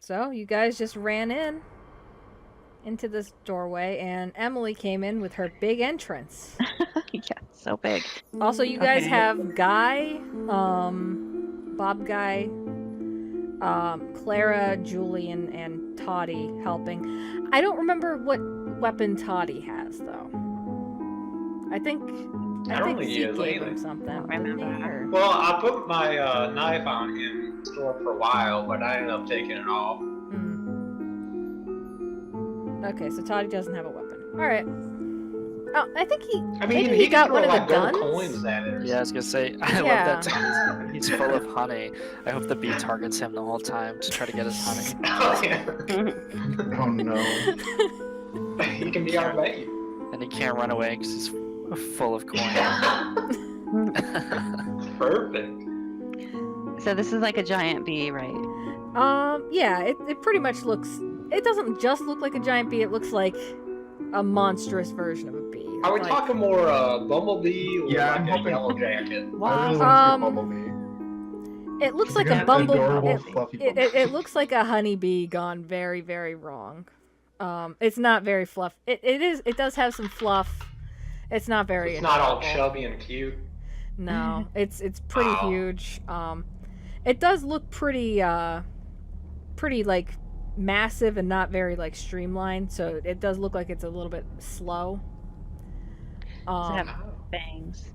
So you guys just ran into this doorway, and Emily came in with her big entrance. Yeah, so big. Also, you guys have Guy, Bob Guy, Clara, Julian, and Toddy helping. I don't remember what weapon Toddy has, though. I think Zeke gave him something. Well, I put my knife on him in the store for a while, but I ended up taking it off. Okay, so Toddy doesn't have a weapon. Alright. Oh, I think he. I mean, maybe he got throw, one of the like, gold guns. coins at it. Yeah, I was gonna say, I love that Toddy's he's full of honey. I hope the bee targets him the whole time to try to get his honey. Oh, yeah. Oh no. He can be our bait. And he can't run away because he's full of coins. Perfect. So this is like a giant bee, right? Yeah, it pretty much looks. It doesn't just look like a giant bee. It looks like a monstrous version of a bee. Are we talking more Bumblebee or Yeah, like I'm a hoping- Yellow Jacket? I really want to see a bumblebee. It looks It's like like a an bumblebee. adorable, fluffy bumblebee. It looks like a honeybee gone very, very wrong. It's not very fluff. It does have some fluff. It's not very. It's not all adorable. chubby and cute. No, it's pretty huge. It does look pretty like massive and not very like streamlined. So it does look like it's a little bit slow. Does it have fangs?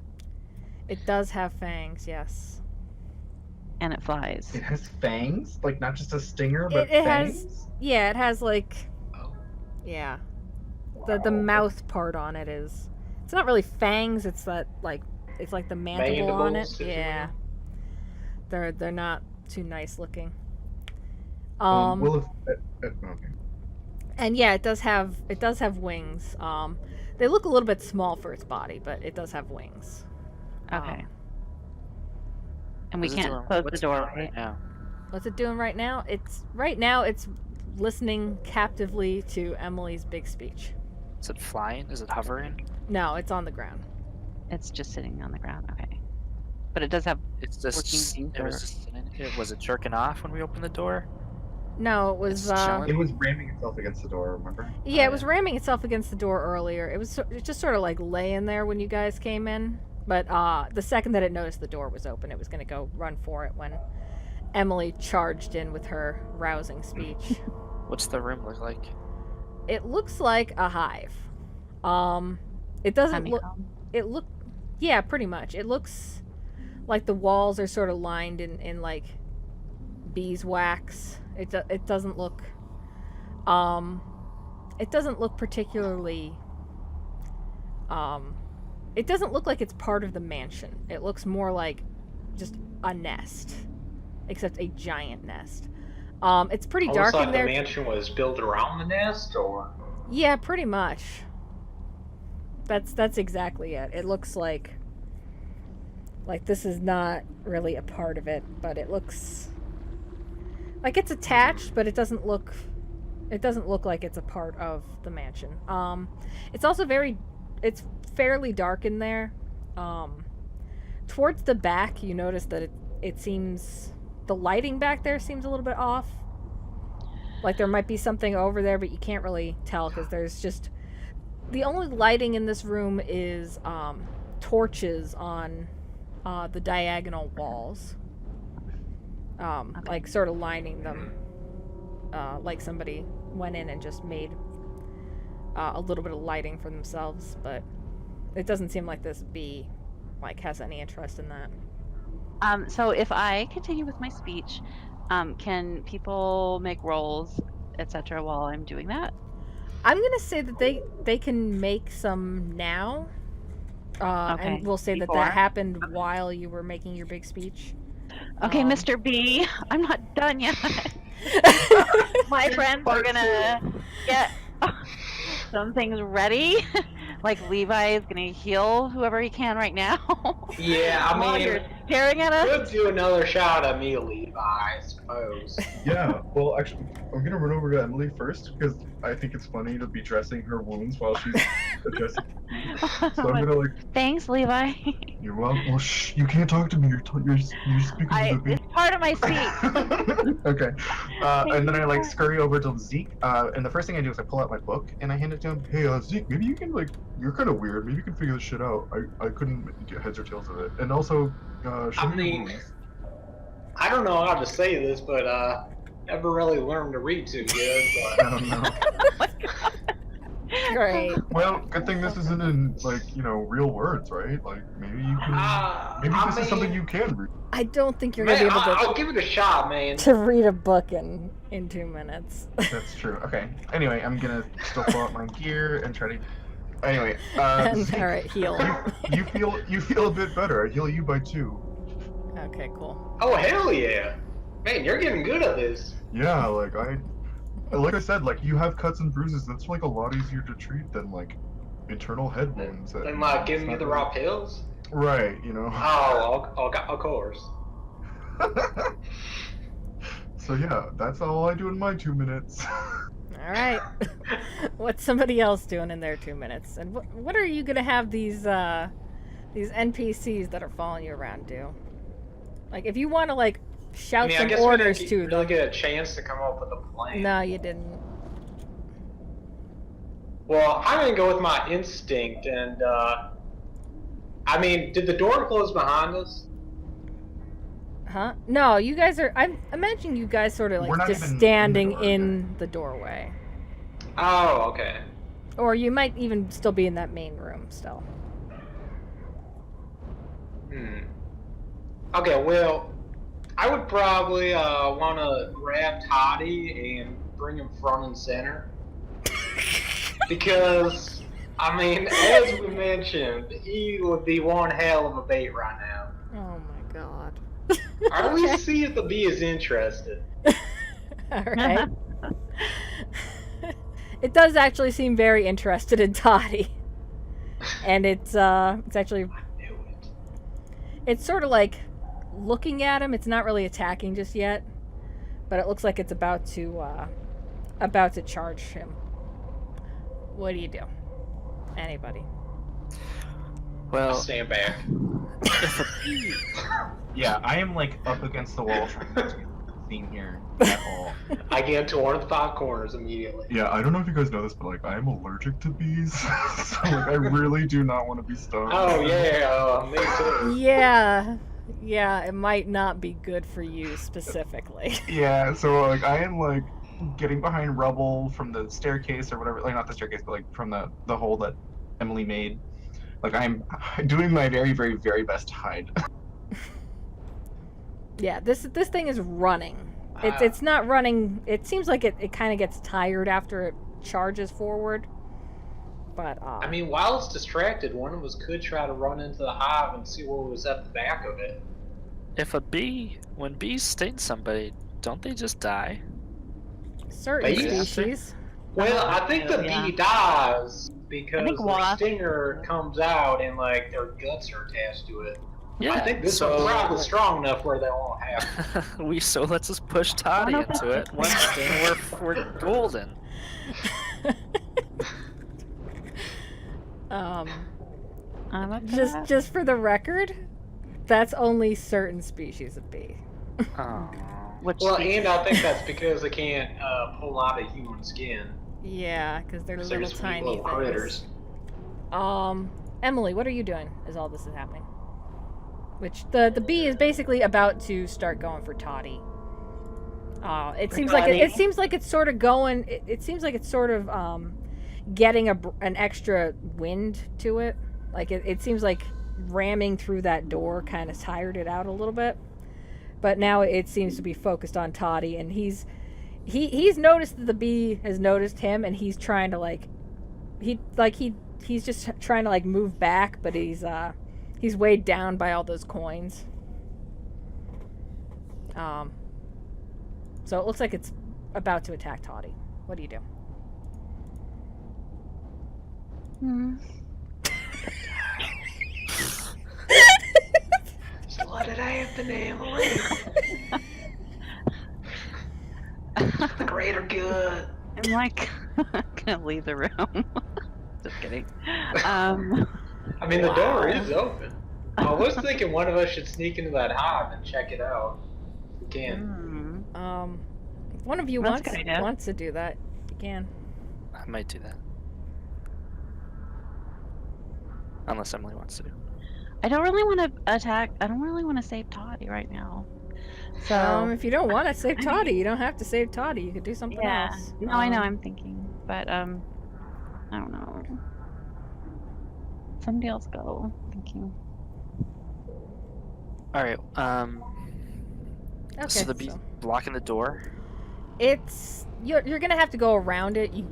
It does have fangs, yes. And it flies. It has fangs? Like, not just a stinger, but It fangs? has, yeah, it has like, Oh. yeah. The mouth part on it is, it's not really fangs, it's that like, it's like the mandible on it. Mandibles, if you Yeah. They're not too nice looking. Well, okay. And yeah, it does have wings. They look a little bit small for its body, but it does have wings. Okay. And we What's it can't doing? close What's the it door, doing right? now? What's it doing right now? It's listening captively to Emily's big speech. Is it flying? Is it hovering? No, it's on the ground. It's just sitting on the ground. Okay. But it does have. It's just. Working It was just sitting. Was it jerking off when we opened the door? No, it was. It's chilling? It was ramming itself against the door, remember? Yeah, it was ramming itself against the door earlier. It was just sort of like laying there when you guys came in. But the second that it noticed the door was open, it was going to go run for it when Emily charged in with her rousing speech. What's the room look like? It looks like a hive. It doesn't look. Yeah, pretty much. It looks like the walls are sort of lined in like beeswax. It doesn't look. It doesn't look particularly. It doesn't look like it's part of the mansion. It looks more like just a nest, except a giant nest. It's pretty dark Almost like in there. the mansion was built around the nest, or Yeah, pretty much. That's exactly it. It looks like this is not really a part of it, but it looks like it's attached, but it doesn't look like it's a part of the mansion. It's also it's fairly dark in there. Towards the back, you notice that it seems the lighting back there seems a little bit off. Like there might be something over there, but you can't really tell because there's just the only lighting in this room is torches on the diagonal walls, like sort of lining them, like somebody went in and just made a little bit of lighting for themselves, but it doesn't seem like this bee has any interest in that. So if I continue with my speech, can people make rolls, etc., while I'm doing that? I'm gonna say that they can make some now, Okay, and we'll say before? that happened while you were making your big speech. Okay, Mr. B, I'm not done yet. My friends are gonna get some things ready. Like Levi is gonna heal whoever he can right now. yeah, I While mean, you're staring at us. could do another shot at me, Levi, I suppose. Yeah, well, actually, I'm gonna run over to Emily first because I think it's funny to be dressing her wounds while she's addressing. So I'm gonna Thanks, Levi. you're welcome. Well, shh, you can't talk to me. You're speaking to the This part part of my seat. Okay. And then I like scurry over to Zeke. And the first thing I do is I pull out my book and I hand it to him. Hey, Zeke, maybe you can like, you're kind of weird. Maybe you can figure this shit out. I couldn't get heads or tails of it. And also, show me your moves. I don't know how to say this, but never really learned to read too good. I But don't know. Great. Well, good thing this isn't in like real words, right? Like maybe you can. Maybe this is something you can read. I don't think you're gonna man, be able to I'll give it a shot, man. to read a book in 2 minutes. That's true. Okay. Anyway, I'm gonna still pull out my gear and try to. Anyway, And, Zeke, all right, heal. you feel a bit better. I heal you by 2. Okay, cool. Oh hell yeah, man, you're getting good at this. Yeah, like I said, like you have cuts and bruises. That's like a lot easier to treat than like internal head wounds. Then like giving you the raw pills. Right, you know. Oh, of course. So yeah, that's all I do in my 2 minutes. All right. What's somebody else doing in their 2 minutes? And what are you gonna have these NPCs that are following you around do? Like, if you want to like shout I some guess orders we to didn't really them. get a chance to come up with a plan. No, you didn't. Well, I'm gonna go with my instinct, and I mean, did the door close behind us? Huh? No, you guys are. I imagine you guys sort of We're like not just even in the standing door in the doorway, Oh, okay. or you might even still be in that main room still. Okay, well, I would probably want to grab Toddy and bring him front and center. Because, I mean, as we mentioned, he would be one hell of a bait right now. Oh my god. Or at least see if the bee is interested. All right. It does actually seem very interested in Toddy, and it's actually I knew it. it's sort of like looking at him. It's not really attacking just yet, but it looks like it's about to charge him. What do you do? Anybody? I'll Well, stand back. Yeah, I am like up against the wall trying not to be seen here at all. I get into one of the 5 corners immediately. Yeah, I don't know if you guys know this, but like I am allergic to bees, so like I really do not want to be stung. Oh, yeah, me too. Yeah, it might not be good for you specifically. Yeah, so like I am like getting behind rubble from the staircase or whatever, like not the staircase, but like from the hole that Emily made. Like I'm doing my very, very, very best to hide. Yeah, this thing is running. It's not running. It seems like it kind of gets tired after it charges forward. But I mean, while it's distracted, one of us could try to run into the hive and see what was at the back of it. when bees sting somebody, don't they just die? certain Bees? species. Well, I think the Yeah. bee dies because think the wasps- stinger comes out and like their guts are attached to it. Yeah. I think this so one's probably strong enough where they won't have. so let's just push Toddy no, into it. One sting, we're golden. Just for the record, that's only certain species of bee. Oh. Which Well, and I think that's because they can't pull out of human skin. Yeah, because they're 'Cause little they're just weak tiny little things. critters. Emily, what are you doing as all this is happening? Which the bee is basically about to start going for Toddy. It seems like Toddy. it seems like it's sort of going. It seems like it's sort of getting an extra wind to it. Like it seems like ramming through that door kind of tired it out a little bit. But now it seems to be focused on Toddy, and he's noticed that the bee has noticed him, and he's trying to he's just trying to like move back, but he's weighed down by all those coins. So it looks like it's about to attack Toddy. What do you do? Just let it happen, Emily. The greater good. I'm like gonna leave the room. Just kidding. I mean, the door is open. I was thinking one of us should sneak into that hive and check it out. You can. If one of you That's a good idea. wants to do that, you can. I might do that. Unless Emily wants to. I don't really want to attack. I don't really want to save Toddy right now. So If you don't want to save Toddy, you don't have to save Toddy. You could do something yeah. else. No, I know. I'm thinking, but I don't know. Somebody else go. Thinking. All right. Okay. So the bee's blocking the door. It's you're gonna have to go around it. You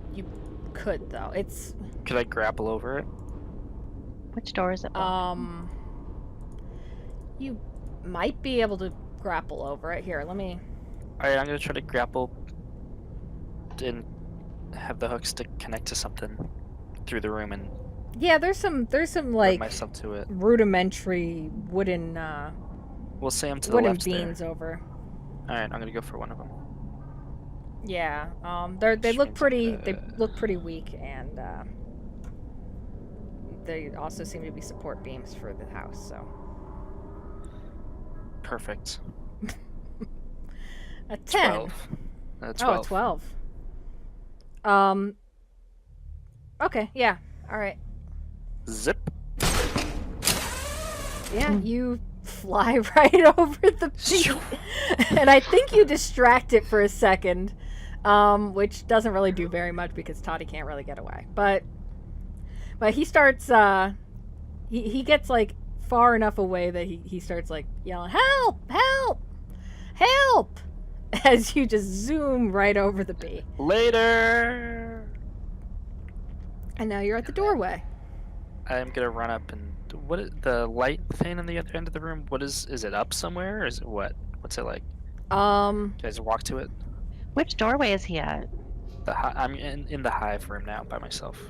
could though. It's Could I grapple over it? Which door is it? Blocked? You might be able to grapple over it. Here, let me. All right, I'm gonna try to grapple and have the hook stick connect to something through the room and Yeah, there's some hook like myself to it. rudimentary wooden We'll say I'm to the wooden left there. beams over. All right, I'm gonna go for one of them. Yeah, they Which look means pretty. I'm They gonna- look pretty weak, and they also seem to be support beams for the house. So Perfect. a 10. 12. 12. Oh, 12. Okay, yeah. All right. Zip. Yeah, you fly right over the bee. And I think you distract it for a second, which doesn't really do very much because Toddy can't really get away. But he starts, he gets, like, far enough away that he starts, like, yelling, "Help! Help! Help!" as you just zoom right over the bee. Later. And now you're at the doorway. I'm gonna run up and what is the light thing on the other end of the room? What is it up somewhere or is it what? What's it like? Can I just walk to it? Which doorway is he at? I'm in the hive room now by myself.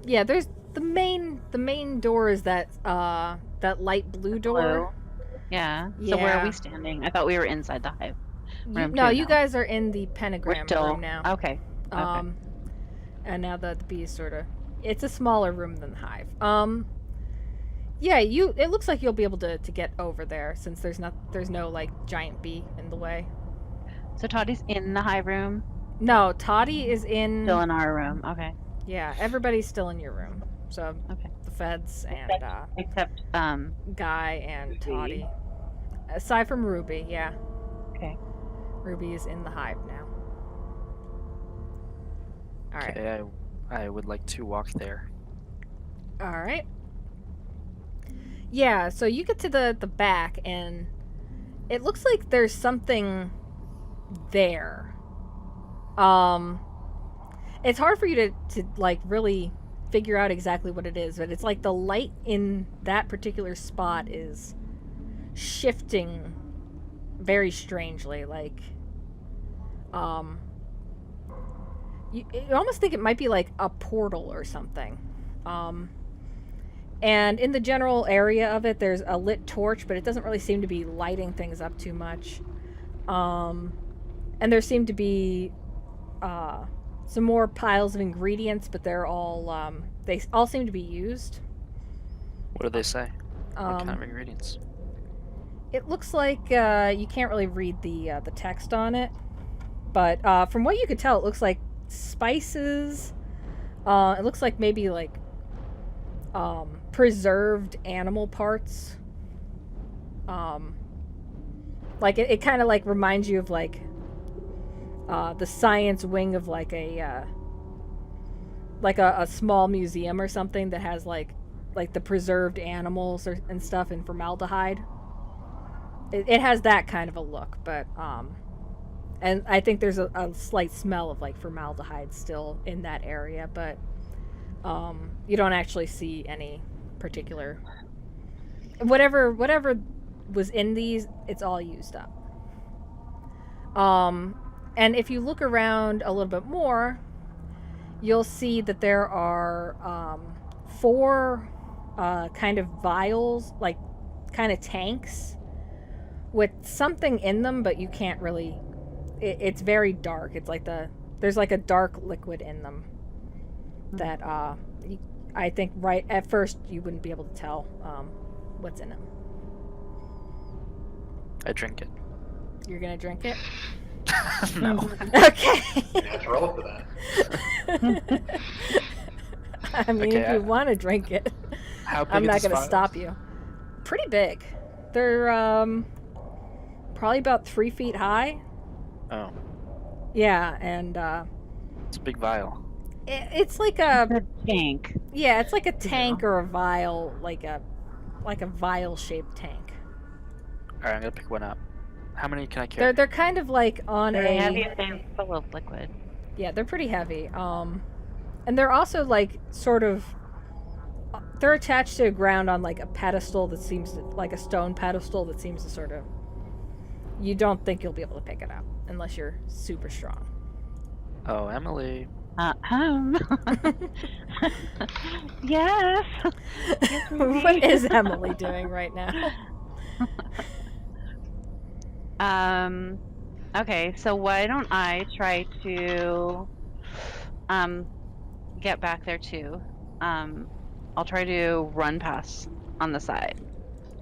Yeah, there's the main door is that that light blue door. Yeah. So where are Yeah. we standing? I thought we were inside the hive. Room No, two you now. guys are in the We're pentagram still room now. okay. Okay. And now the bee is sort of, it's a smaller room than the hive. Yeah, it looks like you'll be able to get over there since there's no like giant bee in the way. So Toddy's in the hive room, No, Toddy is in. still in our room. Okay. Yeah, everybody's still in your room. So Okay. the feds and Except Guy and Ruby. Toddy. Aside from Ruby, yeah. Okay. Ruby is in the hive now. All right. Okay, I would like to walk there. All right. Yeah, so you get to the back and it looks like there's something there. It's hard for you to like really figure out exactly what it is, but it's like the light in that particular spot is shifting very strangely, like you almost think it might be like a portal or something. And in the general area of it, there's a lit torch, but it doesn't really seem to be lighting things up too much. And there seem to be some more piles of ingredients, but they're all they all seem to be used. What do they say? What kind Um, of ingredients? It looks like you can't really read the text on it, but from what you could tell, it looks like spices. It looks like maybe like preserved animal parts. Like it kind of like reminds you of like the science wing of like a small museum or something that has like the preserved animals and stuff in formaldehyde. It has that kind of a look, but and I think there's a slight smell of like formaldehyde still in that area, but you don't actually see any particular whatever was in these, it's all used up. And if you look around a little bit more, you'll see that there are 4 kind of vials, like kind of tanks with something in them, but you can't really. It's very dark. It's like there's like a dark liquid in them that I think right at first you wouldn't be able to tell what's in them. I drink it. You're gonna drink it? No. Okay. You have to roll for that. I mean, Okay, if you want to drink it, How big I'm are not these gonna vials? stop you. Pretty big. They're probably about 3 feet high. Oh, Yeah, and it's a big vial. it's like a The tank. yeah, it's like a tank or a vial, like a vial shaped tank. All right, I'm gonna pick one up. How many can I carry? They're kind of like on They're heavy a and full of liquid. yeah, they're pretty heavy. And they're also like sort of they're attached to the ground on like a pedestal that seems to, like a stone pedestal that seems to sort of you don't think you'll be able to pick it up unless you're super strong. Oh, Emily. Yes. What is Emily doing right now? Okay, so why don't I try to get back there too? I'll try to run past on the side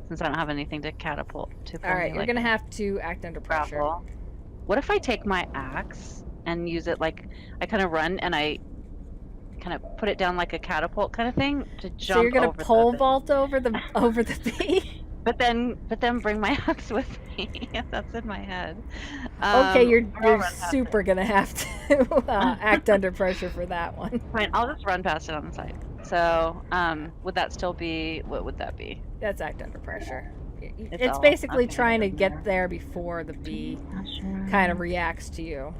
since I don't have anything to catapult to. All right, me, you're like, gonna have to act under pressure. grapple. What if I take my axe and use it like I kind of run and I kind of put it down like a catapult kind of thing to jump? So you're gonna over pole the vault over the bee? But then bring my axe with me. That's in my head. Okay, Or you're I'll run past super gonna have to act under pressure for that one. Fine, I'll just run past it on the side. So, would that still be? What would that be? That's act under pressure. It's all- basically okay, trying to doesn't get matter. there before the bee Not sure. kind of reacts to you.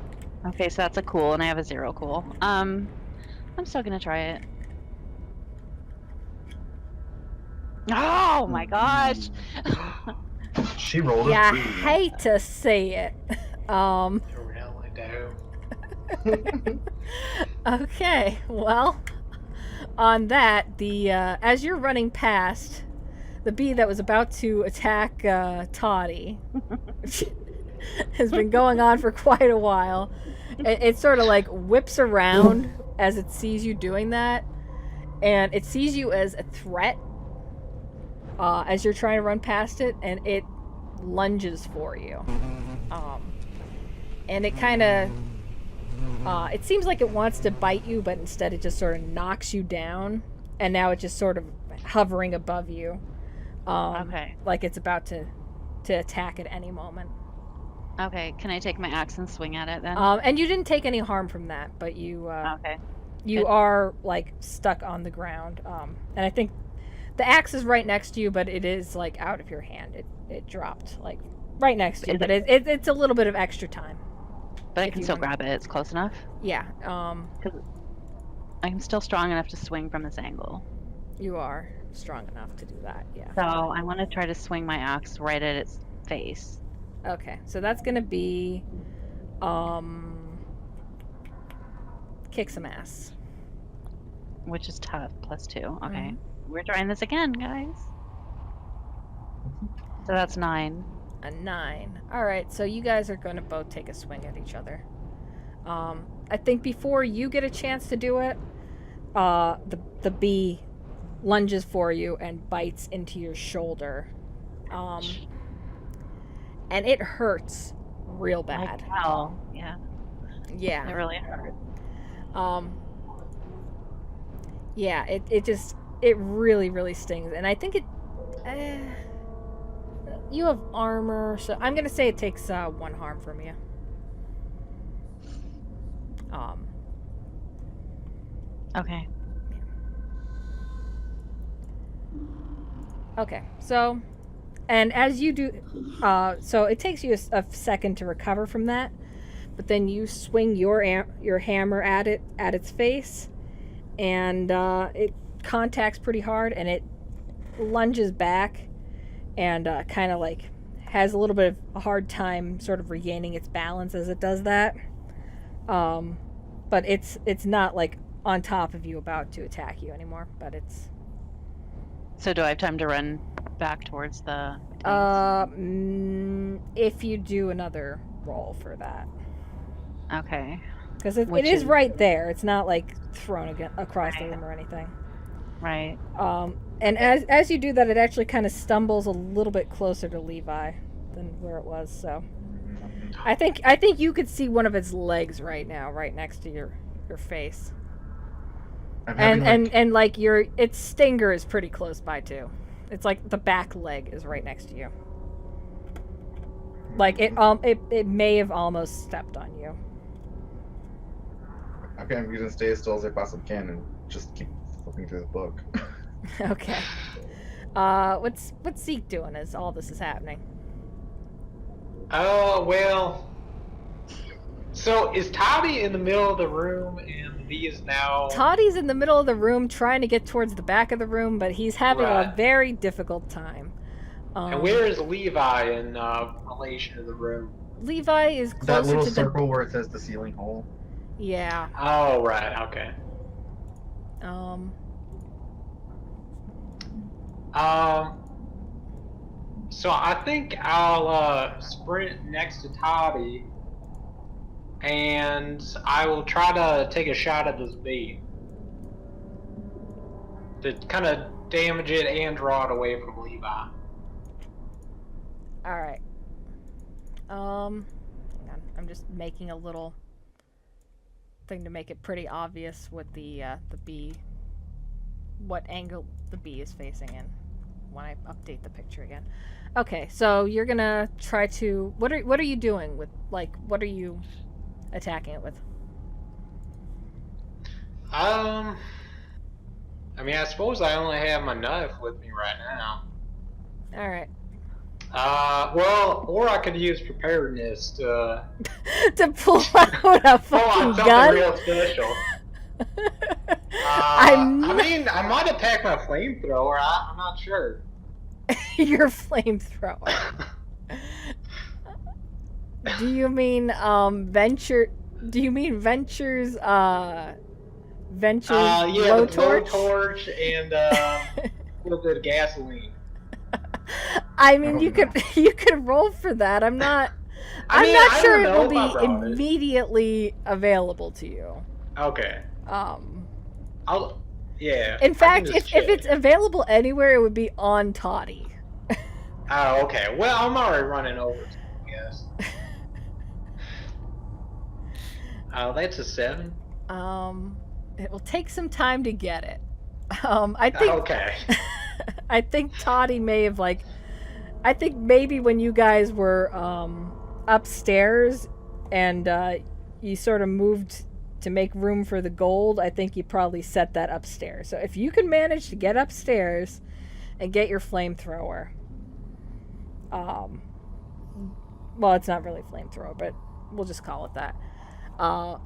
Okay, so that's a cool, and I have a 0 cool. I'm still gonna try it. Oh my gosh! She rolled Yeah, I a 3. hate to say it. You really do. Okay, well, on that, the as you're running past, the bee that was about to attack Toddy, which has been going on for quite a while, it sort of like whips around as it sees you doing that, and it sees you as a threat as you're trying to run past it, and it lunges for you. And it kind of it seems like it wants to bite you, but instead it just sort of knocks you down, and now it's just sort of hovering above you, Okay. like it's about to attack at any moment. Okay, can I take my axe and swing at it then? And you didn't take any harm from that, but you Okay. you Good. are like stuck on the ground, and I think the axe is right next to you, but it is like out of your hand. It dropped like right next to you, Is but it's a little bit of extra time. But I if can you still wanna- grab it. It's close enough. Yeah, I'm still strong enough to swing from this angle. you are strong enough to do that. Yeah. So I want to try to swing my axe right at its face. Okay, so that's gonna be, kick some ass. Which is tough, +2. Okay. Mhm. We're trying this again, guys. So that's 9. A 9. All right, so you guys are gonna both take a swing at each other. I think before you get a chance to do it, the bee lunges for you and bites into your shoulder, and it hurts real bad. Wow. Yeah. Yeah. It really hurt. Yeah, it really stings, and I think it you have armor, so I'm gonna say it takes 1 harm from you. Okay. Okay, so and as you do, so it takes you a second to recover from that, but then you swing your hammer at its face, and it contacts pretty hard, and it lunges back, and kind of like has a little bit of a hard time sort of regaining its balance as it does that. But it's not like on top of you about to attack you anymore, but it's So do I have time to run back towards the tanks? if you do another roll for that. Okay. Because it Which is is- right there. It's not like thrown across the Right. room or anything. Right. And as you do that, it actually kind of stumbles a little bit closer to Levi than where it was. So I think you could see one of its legs right now, right next to your face. I'm having, And like its stinger is pretty close by too. It's like the back leg is right next to you. Like it may have almost stepped on you. Okay, I'm gonna stay as still as I possibly can and just keep flipping through the book. Okay. What's Zeke doing as all this is happening? Oh, well. So is Toddy in the middle of the room and the bee is now. Toddy's in the middle of the room trying to get towards the back of the room, but he's having a Right. very difficult time. And where is Levi in relation to the room? Levi is That closer little to the. circle where it says the ceiling hole. Yeah. Oh, right. Okay. So I think I'll sprint next to Toddy, and I will try to take a shot at this bee to kind of damage it and draw it away from Levi. All right. Hang on. I'm just making a little thing to make it pretty obvious what the bee, what angle the bee is facing in when I update the picture again. Okay, so you're gonna try to. What are you doing with, like, what are you attacking it with? I mean, I suppose I only have my knife with me right now. All right. Well, or I could use preparedness to To pull out a pull out fucking something gun. real special. I'm I mean, I might attack my flamethrower. I'm not sure. your flamethrower. Do you mean Venture? Do you mean Venture's Yeah, low the torch? blowtorch and a little bit of gasoline. I mean, Oh, you no. could roll for that. I'm not I not don't sure it know will if I be brought it. immediately available to you. Okay. Yeah. In I fact, can if just check. it's available anywhere, it would be on Toddy. Oh, okay. Well, I'm already running over to him, I guess. Oh, that's a 7. It will take some time to get it. I think. Okay. I think Toddy may have I think maybe when you guys were upstairs and you sort of moved to make room for the gold, I think you probably set that upstairs. So if you can manage to get upstairs and get your flamethrower, well, it's not really flamethrower, but we'll just call it that.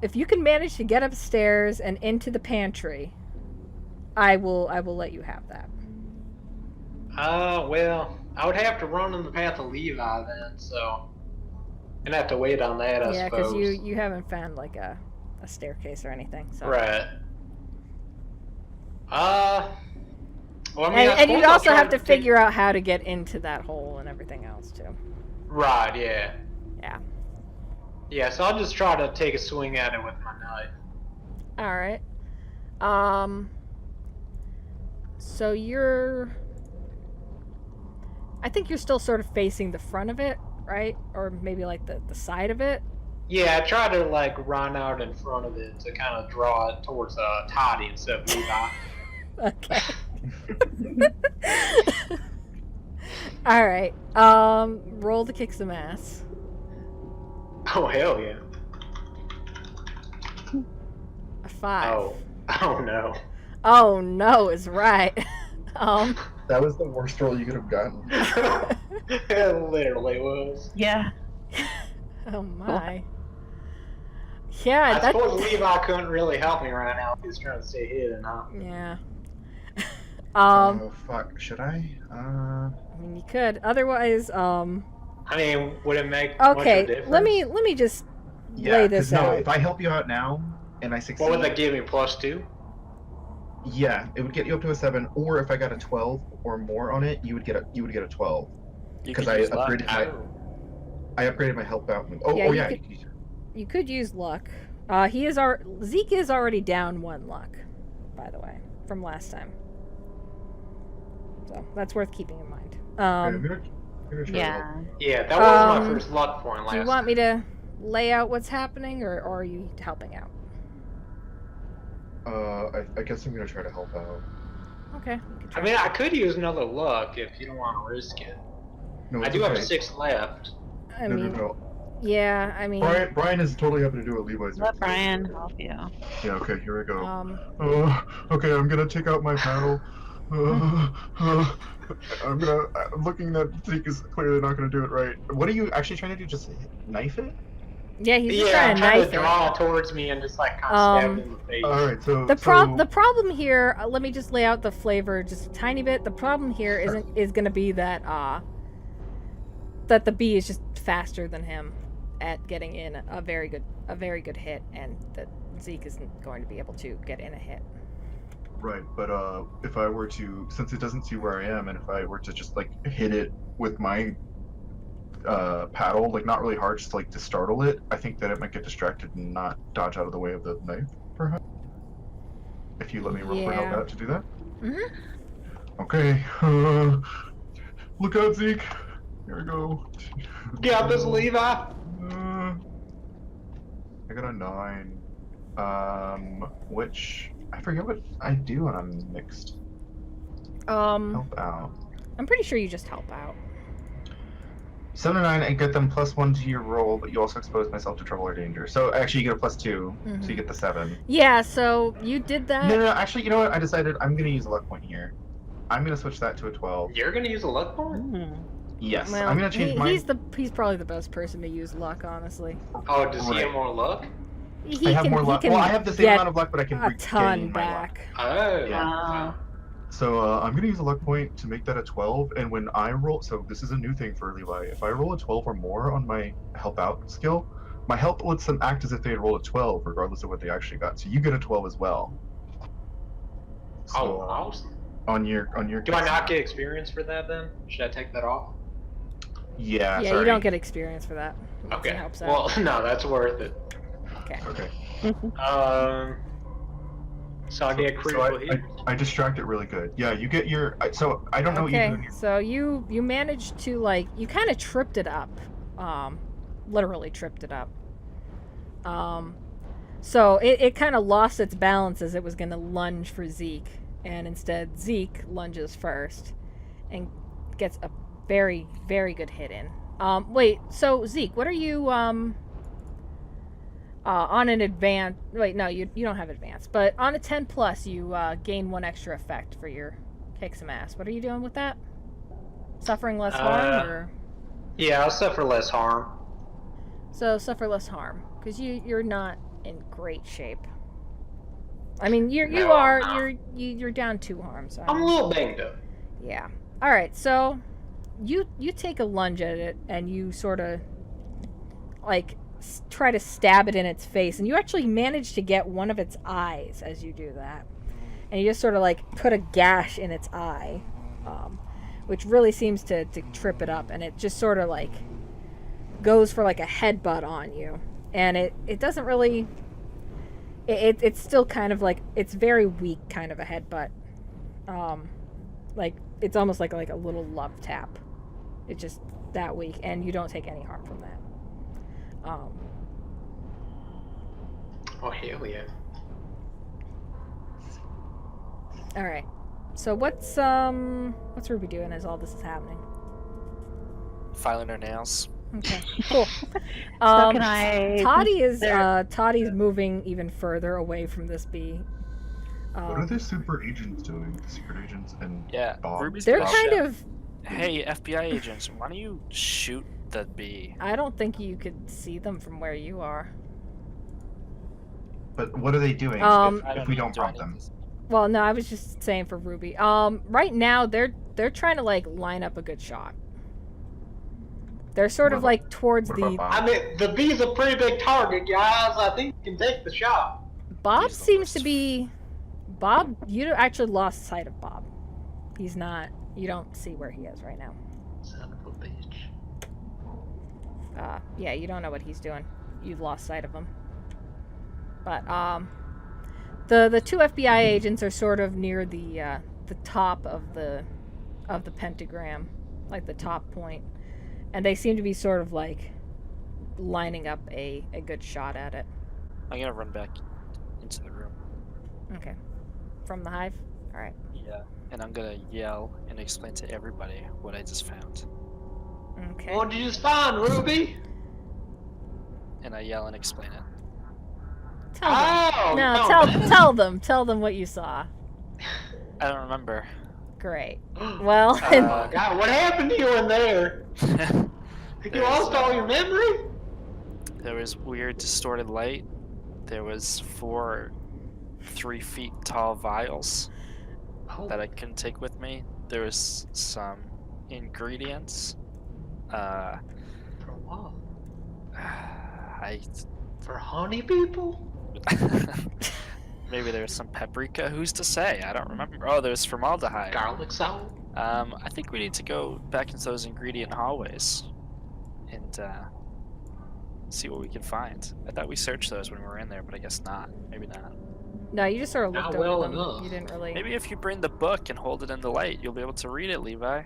If you can manage to get upstairs and into the pantry, I will let you have that. Well, I would have to run in the path of Levi then, so and have to wait on that, I Yeah, because suppose. you haven't found like a staircase or anything. So. Right. Well, I mean, I And you'd suppose I'll also try have to take- figure out how to get into that hole and everything else too. Right. Yeah. Yeah. Yeah. So I'll just try to take a swing at it with my knife. All right. So I think you're still sort of facing the front of it, right? Or maybe like the side of it. Yeah, I try to like run out in front of it to kind of draw it towards Toddy instead of Levi. Okay. All right. Roll to kick some ass. Oh hell yeah! A 5. Oh no! Oh no, is right. That was the worst roll you could have gotten. It literally was. Yeah. Oh my. Yeah, I suppose Levi couldn't really help me right now. He's trying to stay hidden, huh? Yeah. Oh fuck! Should I? I mean, you could. Otherwise, I mean, would it make much of a okay. difference? Let me just Yeah, lay 'cause this no. out. If I help you out now and I succeed, What would that give me? +2? yeah, it would get you up to a 7. Or if I got a 12 or more on it, you would get a 12. You 'Cause could I use luck. upgraded my- I upgraded my help out. Oh Yeah, yeah, you yeah. could- You could use it. You could use luck. Zeke is already down 1 luck, by the way, from last time. So that's worth keeping in mind. gonna try to help. Yeah. Yeah, that was my Um, first luck point last Do you want me to lay out what's happening, or are you helping out? I guess I'm gonna try to help out. Okay. You can I try. mean, I could use another luck if you don't want to risk it. No, I it's do have okay. 6 left. I No, mean, no. yeah. I mean, Brian is totally happy to do what Levi's doing. Let Brian help you. Yeah, okay, here we go. um, Okay, I'm gonna take out my paddle. I'm looking that Zeke is clearly not gonna do it right. What are you actually trying to do? Just knife it? yeah. He's just Yeah, trying I'm to trying knife to it. draw towards me and just like kind of stab it in the face. Alright, so... The problem here, let me just lay out the flavor just a tiny bit. The problem here is going to be that that the bee is just faster than him at getting in a very good hit, and that Zeke isn't going to be able to get in a hit. Right, but if I were to, since it doesn't see where I am, and if I were to just like hit it with my paddle, like not really hard, just like to startle it, I think that it might get distracted and not dodge out of the way of the knife, perhaps. If you let me roll for help Yeah. out to do that. Mhm. Okay. Look out, Zeke. Here we go. Got this, Levi. I got a 9. Which I forget what I do when I'm mixed. Help out. I'm pretty sure you just help out. 7 and 9, I get them +1 to your roll, but you also expose myself to trouble or danger. So actually, you get a +2, so you get the 7. Yeah, so you did that. No, actually, you know what? I decided I'm gonna use a luck point here. I'm gonna switch that to a 12. You're gonna use a luck point? Yes, Well, I'm gonna change mine. he's probably the best person to use luck, honestly. Oh, does he Right. have more luck? He I have can, more he luck. can Well, I have the same get amount of luck, but I can a ton regain my luck. back. Oh. Yeah. So I'm gonna use a luck point to make that a 12, and when I roll, so this is a new thing for Levi. If I roll a 12 or more on my help out skill, my help lets them act as if they had rolled a 12, regardless of what they actually got. So you get a 12 as well. So, Oh, awesome. on your. Do I not get experience for that then? Should I take that off? Yeah. Yeah, sorry. you don't get experience for that. Once Okay. It helps out. Well, no, that's worth it. Okay. So I get critical hit. I distract it really good. Yeah, you get your. So I don't know what you Okay, do. so you managed to you kind of tripped it up, literally tripped it up. So it kind of lost its balance as it was gonna lunge for Zeke, and instead Zeke lunges first, and gets a very very good hit in. Wait, so Zeke, what are you on an advance? Wait, no, you don't have advance, but on a 10 plus, you gain 1 extra effect for your kick some ass. What are you doing with that? Suffering less harm, or Yeah, I'll suffer less harm. so suffer less harm because you're not in great shape. I mean, you No, are I'm not. you're down 2 harm. So I'm a little banged up. yeah. All right, so you take a lunge at it and you sort of try to stab it in its face, and you actually manage to get one of its eyes as you do that, and you just sort of put a gash in its eye, which really seems to trip it up, and it just sort of goes for a headbutt on you, and it doesn't really it's still kind of it's very weak kind of a headbutt, it's almost like a little love tap. It's just that weak, and you don't take any harm from that. Oh, hell yeah. All right. So what's Ruby doing as all this is happening? Filing her nails. Okay, cool. So can I? Toddy's moving even further away from this bee. What are the super agents doing? The secret agents and Yeah, Bob? Ruby's They're Bob. kind of. Hey, FBI agents, why don't you shoot the bee? I don't think you could see them from where you are. But what are they doing if we don't prompt them? Well, no, I was just saying for Ruby. Right now they're trying to line up a good shot. They're sort of towards What the. about Bob? I mean, the bee's a pretty big target, guys. I think you can take the shot. Bob He's the seems to worst. be. Bob, you actually lost sight of Bob. He's not. You don't see where he is right now. Son of a bitch. Yeah, you don't know what he's doing. You've lost sight of him. But the 2 FBI agents are sort of near the top of the pentagram, the top point. And they seem to be sort of like lining up a good shot at it. I'm gonna run back into the room. Okay. From the hive? Alright. Yeah. And I'm gonna yell and explain to everybody what I just found. Okay. What did you just find, Ruby? And I yell and explain it. Tell them. Oh, No, no. tell them. Tell them what you saw. I don't remember. Great. Well, God, what happened to you in there? You lost all your memory? There was weird distorted light. There was 4 3 feet tall vials that I couldn't take with me. There was some ingredients. For what? I For honey people? maybe there was some paprika. Who's to say? I don't remember. Oh, there's formaldehyde. Garlic salt? I think we need to go back into those ingredient hallways and see what we can find. I thought we searched those when we were in there, but I guess not. Maybe not. no, you just sort of looked Not over well them. enough. You didn't really. Maybe if you bring the book and hold it in the light, you'll be able to read it, Levi.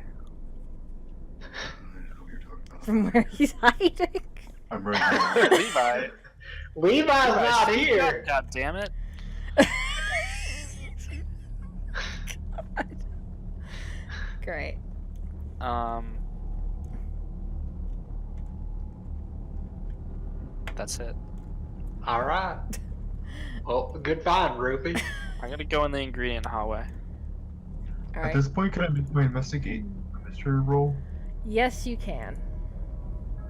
From where he's hiding. I'm right Levi. Levi's not here. God damn it. God. Great. That's it. Alright. Well, good find, Ruby. I'm gonna go in the ingredient hallway. All At right. this point, can I make my investigate mystery roll? Yes, you can.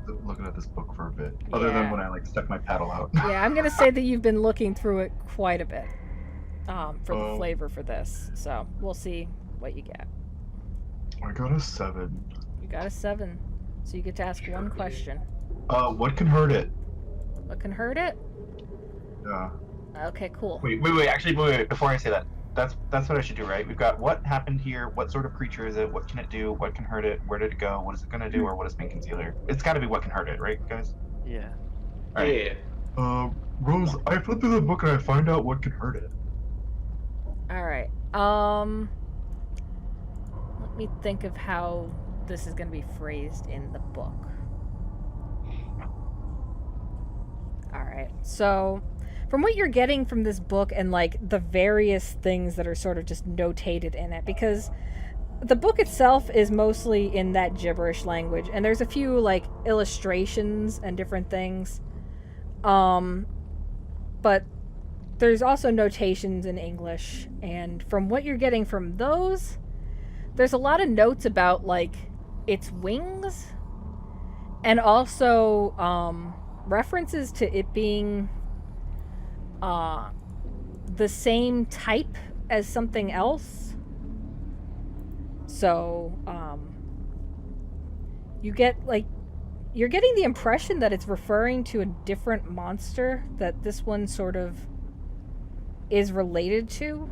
Looking at this book for a bit, other Yeah. than when I like stuck my paddle out. Yeah, I'm gonna say that you've been looking through it quite a bit, for the Oh. flavor for this. So we'll see what you get. I got a 7. You got a 7, so you get to ask one question. What can hurt it? What can hurt it? Yeah. Okay, cool. Wait. Actually, wait. Before I say that, that's what I should do, right? We've got what happened here. What sort of creature is it? What can it do? What can hurt it? Where did it go? What is it gonna do? Or what is being concealed here? It's got to be what can hurt it, right, guys? Yeah. Alright. Yeah. Rose, I flipped through the book and I find out what can hurt it. All right. Let me think of how this is gonna be phrased in the book. All right. So, from what you're getting from this book and like the various things that are sort of just notated in it, because the book itself is mostly in that gibberish language, and there's a few like illustrations and different things. But there's also notations in English, and from what you're getting from those, there's a lot of notes about like its wings, and also references to it being the same type as something else. So you're getting the impression that it's referring to a different monster that this one sort of is related to,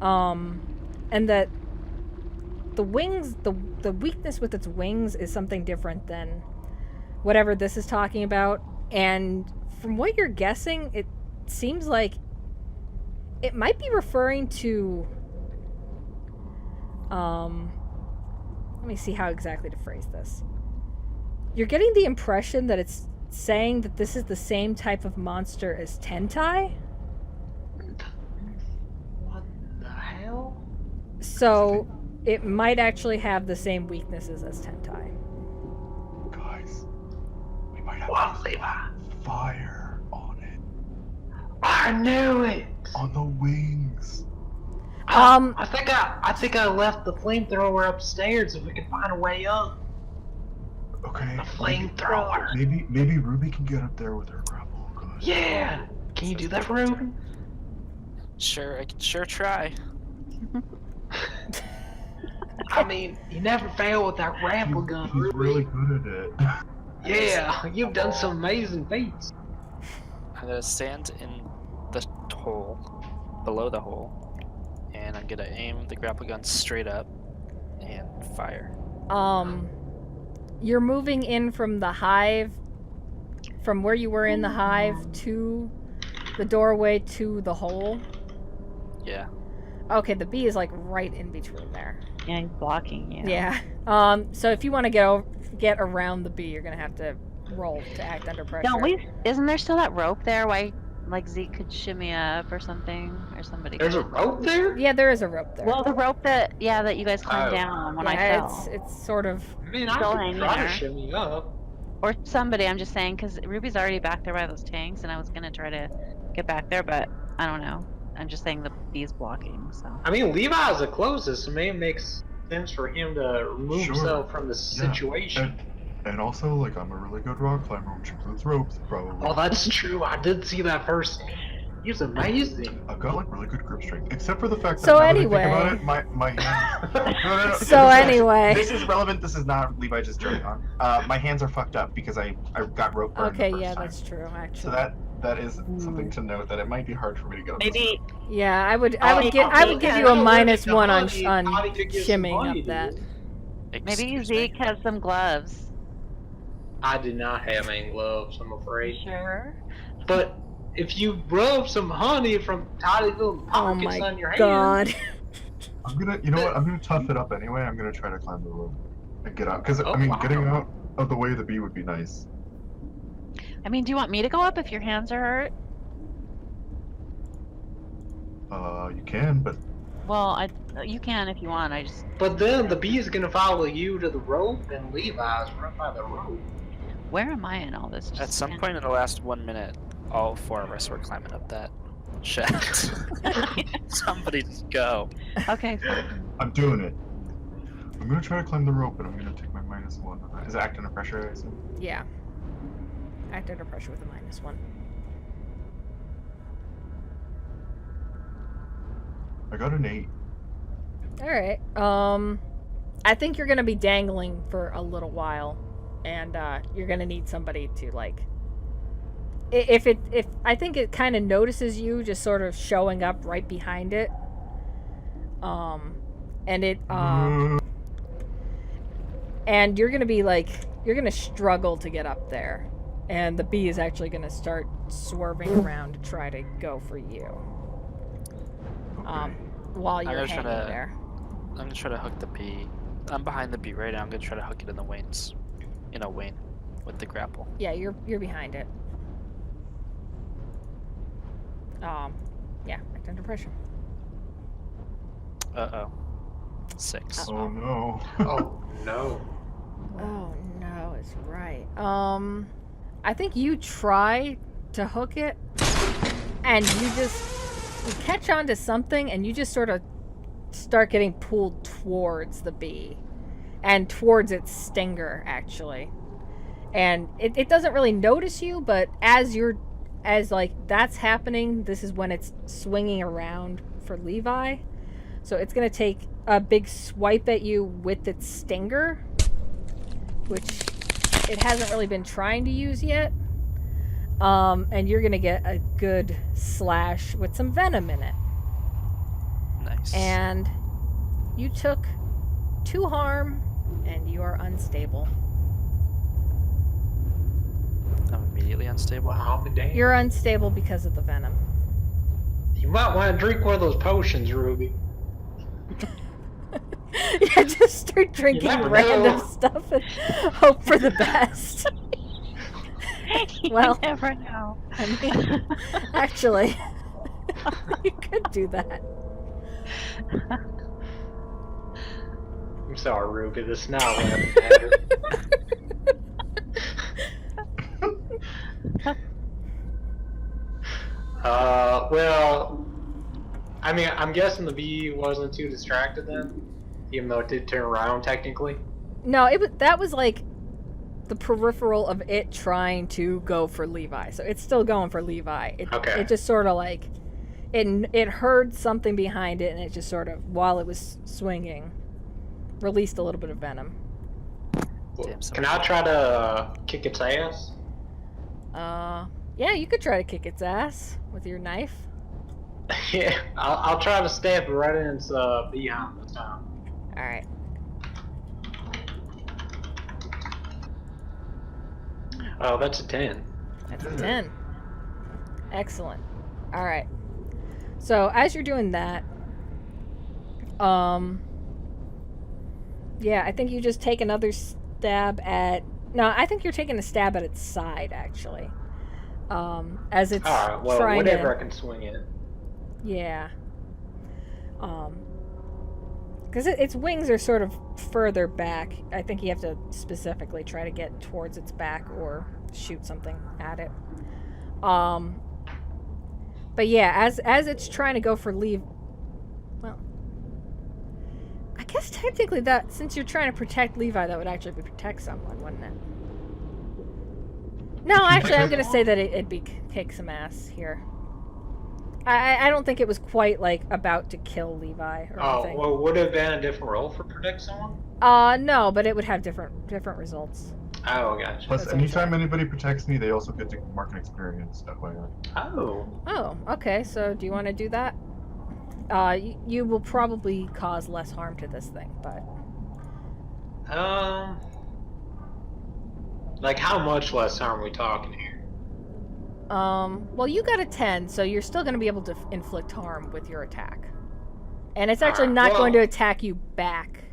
and that the wings, the weakness with its wings is something different than whatever this is talking about. And from what you're guessing, it seems like it might be referring to let me see how exactly to phrase this. You're getting the impression that it's saying that this is the same type of monster as Tentai. What the hell? So it might actually have the same weaknesses as Tentai. Guys, we might have What, Levi? fire on it. I knew it. On the wings. I think I left the flamethrower upstairs. If we can find a way up. Okay. A flamethrower. Maybe Ruby can get up there with her grapple. Yeah. Can you do that, Ruby? Sure, I can sure try. I mean, you never fail with that grapple gun, He's Ruby. really good at it. Yeah, you've done some amazing feats. I'm gonna stand in the hole, below the hole, and I'm gonna aim the grapple gun straight up and fire. You're moving in from the hive, from where you were in the hive to the doorway to the hole. Yeah. Okay, the bee is like right in between there. Yeah, he's blocking you. Yeah. So if you want to get around the bee, you're gonna have to roll to act under pressure. Don't we? Isn't there still that rope there? Why, like Zeke could shimmy up or something, or somebody? There's a could. rope there? Yeah, there is a rope there. Well, the rope that that you guys climbed Oh. down when I yeah, fell, it's sort of. I mean, I Still could hanging try there. to shimmy up. or somebody. I'm just saying because Ruby's already back there by those tanks, and I was gonna try to get back there, but I don't know. I'm just saying the bee's blocking. So I mean, Levi's the closest, so maybe it makes sense for him to remove Sure. himself from the situation. And also, like, I'm a really good rock climber, which includes ropes, probably. Oh, that's true. I did see that person. He's amazing. I've got like really good grip strength, except for the fact that So now that I anyway. think about it, my hands. No. So anyway. This is relevant. This is not Levi just joking on. My hands are fucked up because I got rope burn Okay, the first yeah, time. that's true. Actually. So that is something to note, that it might be hard for me to get up this maybe Yeah, I would Okay, give yeah, you a I'm minus allergic to one on honey. on Honey could get some shimming honey, up that. dude. maybe Excuse me. Zeke has some gloves. I do not have any gloves, I'm afraid. Sure. But if you rub some honey from tiny little Oh pockets my on your god. hands, I'm gonna, you know what? I'm gonna tough it up anyway. I'm gonna try to climb the rope and get out, because Oh, I mean, wow. getting out of the way of the bee would be nice. I mean, do you want me to go up if your hands are hurt? You can, but Well, you can if you want. I just but then the bee is gonna follow you to the rope, and Levi's right by the rope. where am I in all this? At Just some can't- point in the last 1 minute, all four of us were climbing up that shaft. Somebody just go. Okay. Fine. I'm doing it. I'm gonna try to climb the rope, and I'm gonna take my -1. Is it act under pressure? I assume? Yeah. Act under pressure with a -1. I got an 8. All right. I think you're gonna be dangling for a little while, and you're gonna need somebody to like. If I think it kind of notices you just sort of showing up right behind it. And it and you're gonna be like you're gonna struggle to get up there, and the bee is actually gonna start swerving around to try to go for you. Okay. While I'm you're gonna try hanging to- there. I'm gonna try to hook the bee. I'm behind the bee right now. I'm gonna try to hook it in the wings. Wing with the grapple. Yeah, you're behind it. Yeah, act under pressure. Uh-oh. 6. Oh no. Oh no. Oh no, it's right. I think you try to hook it, and you catch on to something, and you just sort of start getting pulled towards the bee, and towards its stinger actually. And it doesn't really notice you, but as that's happening, this is when it's swinging around for Levi. So it's gonna take a big swipe at you with its stinger, which it hasn't really been trying to use yet. And you're gonna get a good slash with some venom in it. Nice. And you took 2 harm, and you are unstable. I'm immediately unstable. Wow, damn. You're unstable because of the venom. You might want to drink one of those potions, Ruby. Yeah, just start drinking never random know. stuff and hope for the best. Well- you never know. I mean, actually, you could do that. I'm sorry, Ruby. This is not laughing matter. Well, I mean, I'm guessing the bee wasn't too distracted then, even though it did turn around technically. No, that was like the peripheral of it trying to go for Levi. So it's still going for Levi. Okay. It just sort of like it heard something behind it, and it just sort of, while it was swinging, released a little bit of venom. Damn, so Can I try to kick its ass? Yeah, you could try to kick its ass with your knife. Yeah, I'll try to stab it right in its behind this time. All right. Oh, that's a 10. That's a 10. Excellent. All right. So as you're doing that, Yeah, I think you just take another stab at... No, I think you're taking a stab at its side, actually. As it's Alright, well, trying whatever to... I can swing it. Yeah. Because its wings are sort of further back. I think you have to specifically try to get towards its back or shoot something at it. But yeah, as it's trying to go for Levi... Well... I guess technically that, since you're trying to protect Levi, that would actually be protect someone, wouldn't it? No, actually, I'm going to say that it'd be kick some ass here. I don't think it was quite, like, about to kill Levi or anything. Well, would it have been a different role for protect someone? No, but it would have different results. Oh, gotcha. Plus, That's what I'm anytime saying. anybody protects me, they also get to mark an experience. FYI. Oh. Oh, okay, so do you want to do that? You will probably cause less harm to this thing, but... Like, how much less harm are we talking here? Well, you got a 10, so you're still going to be able to inflict harm with your attack. And it's actually not going to attack you back.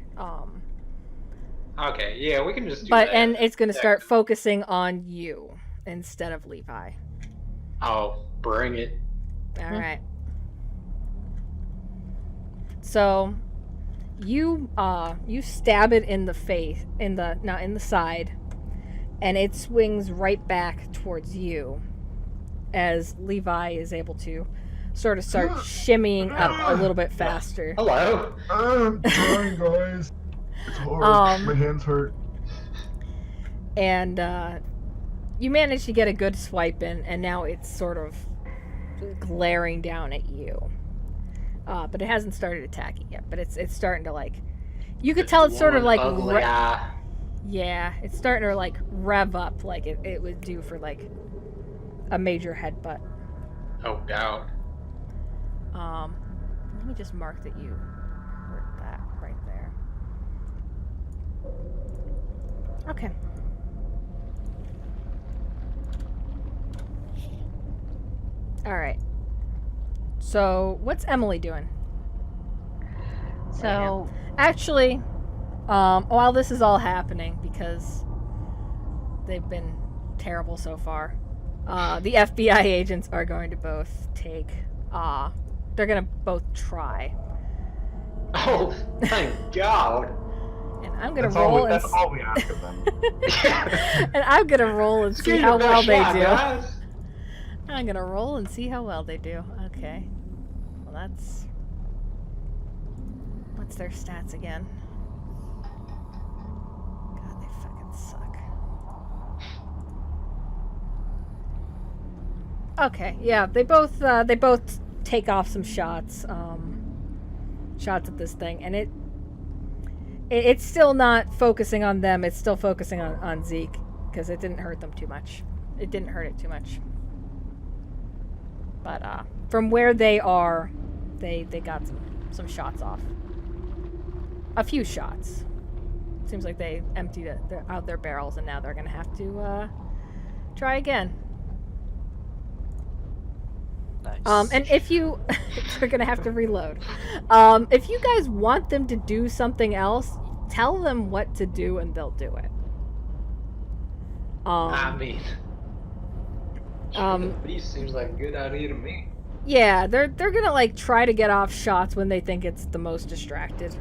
Okay, yeah, we can just do But, that. and it's going to start focusing on you instead of Levi. Oh, bring it. Alright. So, you stab it in the face, in the side, and it swings right back towards you as Levi is able to sort of start shimmying up a little bit faster. Hello. I'm trying, guys. It's hard. My hands hurt. And you manage to get a good swipe in, and now it's sort of glaring down at you. But it hasn't started attacking yet, but it's starting to, like... You could tell it's sort of like... Yeah, it's starting to, like, rev up like it would do for, like, a major headbutt. Oh, doubt. Let me just mark that you hurt that right there. Okay. Alright. So, what's Emily doing? So, Actually, while this is all happening, because they've been terrible so far, the FBI agents are going to both take, they're going to both try. Oh, thank God. And I'm going to That's roll that's all we ask of them. and I'm going to roll and see how well they do. Guys. I'm going to roll and see how well they do. Okay. Well, that's... What's their stats again? God, they fucking suck. Okay, yeah, they both take off some shots, shots at this thing, and it's still not focusing on them. It's still focusing on Zeke because it didn't hurt them too much. It didn't hurt it too much. But from where they are, they got some shots off. A few shots. Seems like they emptied out their barrels, and now they're gonna have to try again. Nice. And if you... they're gonna have to reload. If you guys want them to do something else, tell them what to do and they'll do it. I mean... These seems like a good idea to me. Yeah, they're gonna, like, try to get off shots when they think it's the most distracted.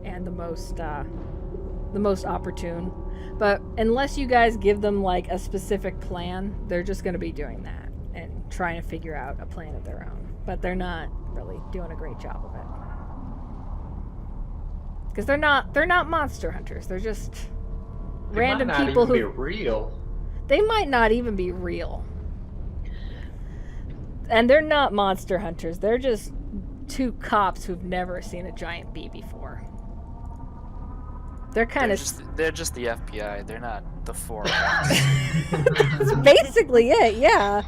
And the most opportune. But unless you guys give them, like, a specific plan, they're just gonna be doing that. And trying to figure out a plan of their own. But they're not really doing a great job of it. Because they're not monster hunters. They're just random people who... They might not even be real. They might not even be real. And they're not monster hunters. They're just two cops who've never seen a giant bee before. They're kind of... They're just the FBI. They're not the four. That's basically it, yeah.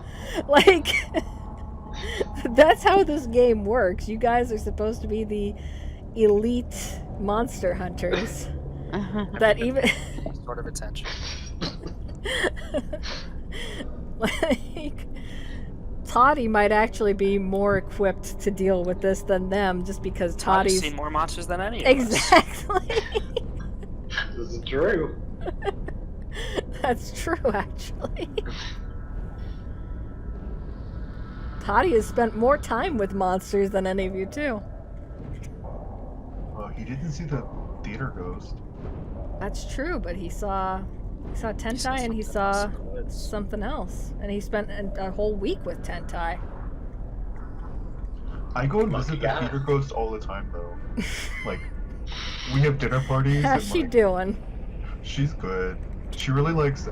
Like, that's how this game works. You guys are supposed to be the elite monster hunters. That even... sort of attention. Like, Toddy might actually be more equipped to deal with this than them, just because Toddy's Toddy's seen more monsters than any of us. exactly. This is true. That's true, actually. Toddy has spent more time with monsters than any of you too. Well, he didn't see the theater ghost. That's true, but he saw Tentai and he saw something else, and he spent a whole week with Tentai. I go and Lucky visit the guy. theater ghost all the time, though. Like, we have dinner parties. How's and, she like, doing? She's good. She really likes